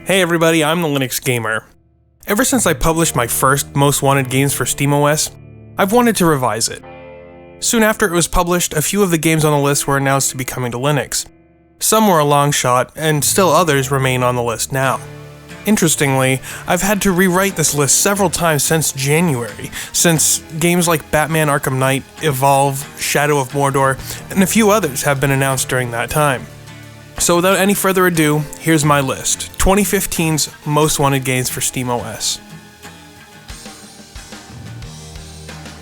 Hey everybody, I'm the Linux Gamer. Ever since I published my first Most Wanted games for SteamOS, I've wanted to revise it. Soon after it was published, a few of the games on the list were announced to be coming to Linux. Some were a long shot, and still others remain on the list now. Interestingly, I've had to rewrite this list several times since January, since games like Batman Arkham Knight, Evolve, Shadow of Mordor, and a few others have been announced during that time. So without any further ado, here's my list, 2015's Most Wanted games for SteamOS.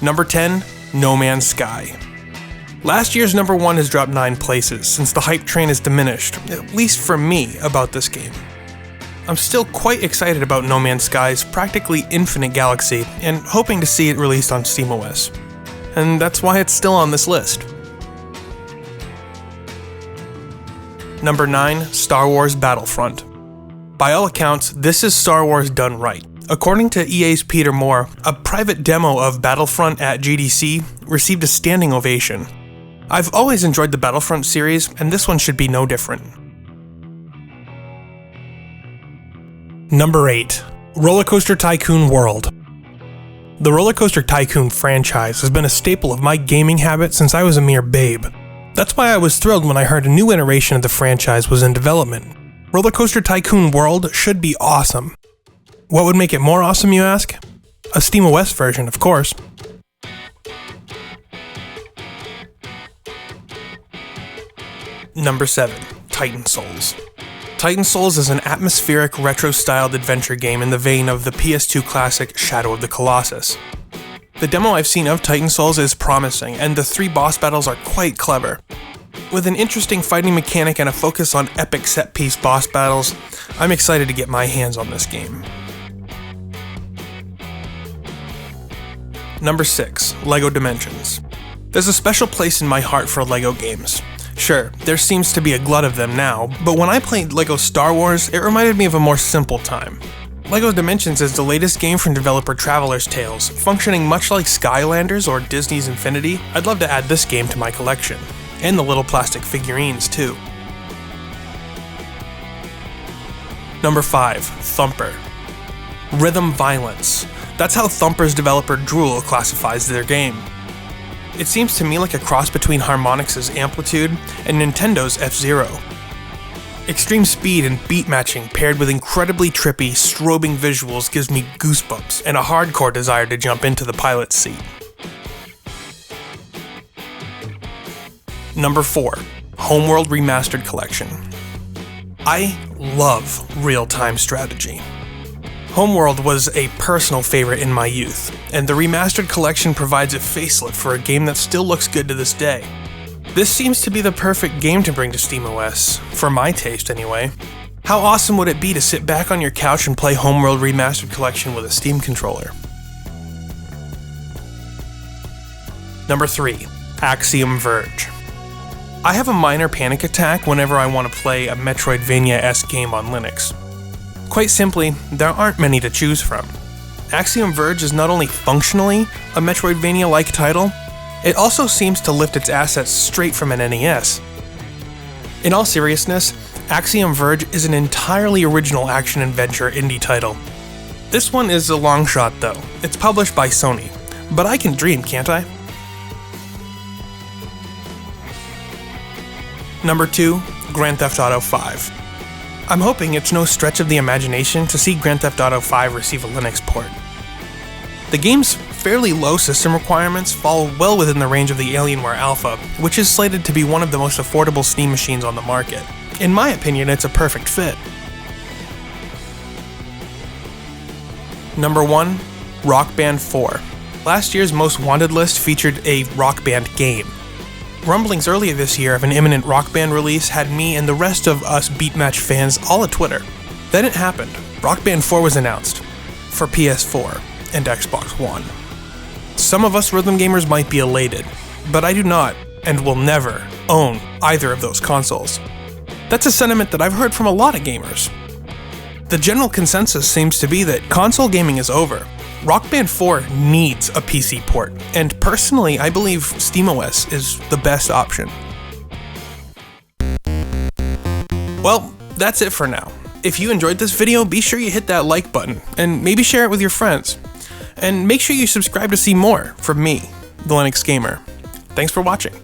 Number 10, No Man's Sky. Last year's number 1 has dropped 9 places, since the hype train has diminished, at least for me, about this game. I'm still quite excited about No Man's Sky's practically infinite galaxy, and hoping to see it released on SteamOS. And that's why it's still on this list. Number 9, Star Wars Battlefront. By all accounts, this is Star Wars done right. According to EA's Peter Moore, a private demo of Battlefront at GDC received a standing ovation. I've always enjoyed the Battlefront series, and this one should be no different. Number 8, Roller Coaster Tycoon World. The Roller Coaster Tycoon franchise has been a staple of my gaming habit since I was a mere babe. That's why I was thrilled when I heard a new iteration of the franchise was in development. Roller Coaster Tycoon World should be awesome. What would make it more awesome, you ask? A SteamOS version, of course. Number 7, Titan Souls. Titan Souls is an atmospheric, retro-styled adventure game in the vein of the PS2 classic Shadow of the Colossus. The demo I've seen of Titan Souls is promising, and the 3 boss battles are quite clever. With an interesting fighting mechanic and a focus on epic set-piece boss battles, I'm excited to get my hands on this game. Number 6, LEGO Dimensions. There's a special place in my heart for LEGO games. Sure, there seems to be a glut of them now, but when I played LEGO Star Wars, it reminded me of a more simple time. LEGO Dimensions is the latest game from developer Traveler's Tales, functioning much like Skylanders or Disney's Infinity. I'd love to add this game to my collection, and the little plastic figurines too. Number 5, Thumper. Rhythm Violence. That's how Thumper's developer Drool classifies their game. It seems to me like a cross between Harmonix's Amplitude and Nintendo's F-Zero. Extreme speed and beat matching paired with incredibly trippy, strobing visuals gives me goosebumps and a hardcore desire to jump into the pilot's seat. Number 4, Homeworld Remastered Collection. I love real-time strategy. Homeworld was a personal favorite in my youth, and the Remastered Collection provides a facelift for a game that still looks good to this day. This seems to be the perfect game to bring to SteamOS, for my taste anyway. How awesome would it be to sit back on your couch and play Homeworld Remastered Collection with a Steam controller? Number 3, Axiom Verge. I have a minor panic attack whenever I want to play a Metroidvania-esque game on Linux. Quite simply, there aren't many to choose from. Axiom Verge is not only functionally a Metroidvania-like title, it also seems to lift its assets straight from an NES. In all seriousness, Axiom Verge is an entirely original action-adventure indie title. This one is a long shot though. It's published by Sony, but I can dream, can't I? Number 2, Grand Theft Auto 5. I'm hoping it's no stretch of the imagination to see Grand Theft Auto 5 receive a Linux port. The game's fairly low system requirements fall well within the range of the Alienware Alpha, which is slated to be one of the most affordable Steam machines on the market. In my opinion, it's a perfect fit. Number 1, Rock Band 4. Last year's Most Wanted list featured a Rock Band game. Rumblings earlier this year of an imminent Rock Band release had me and the rest of us Beatmatch fans all at Twitter. Then it happened. Rock Band 4 was announced for PS4 and Xbox One. Some of us rhythm gamers might be elated, but I do not and will never own either of those consoles. That's a sentiment that I've heard from a lot of gamers. The general consensus seems to be that console gaming is over. Rock Band 4 needs a PC port, and personally I believe SteamOS is the best option. Well, that's it for now. If you enjoyed this video, be sure you hit that like button, and maybe share it with your friends. And make sure you subscribe to see more from me, the Linux Gamer. Thanks for watching.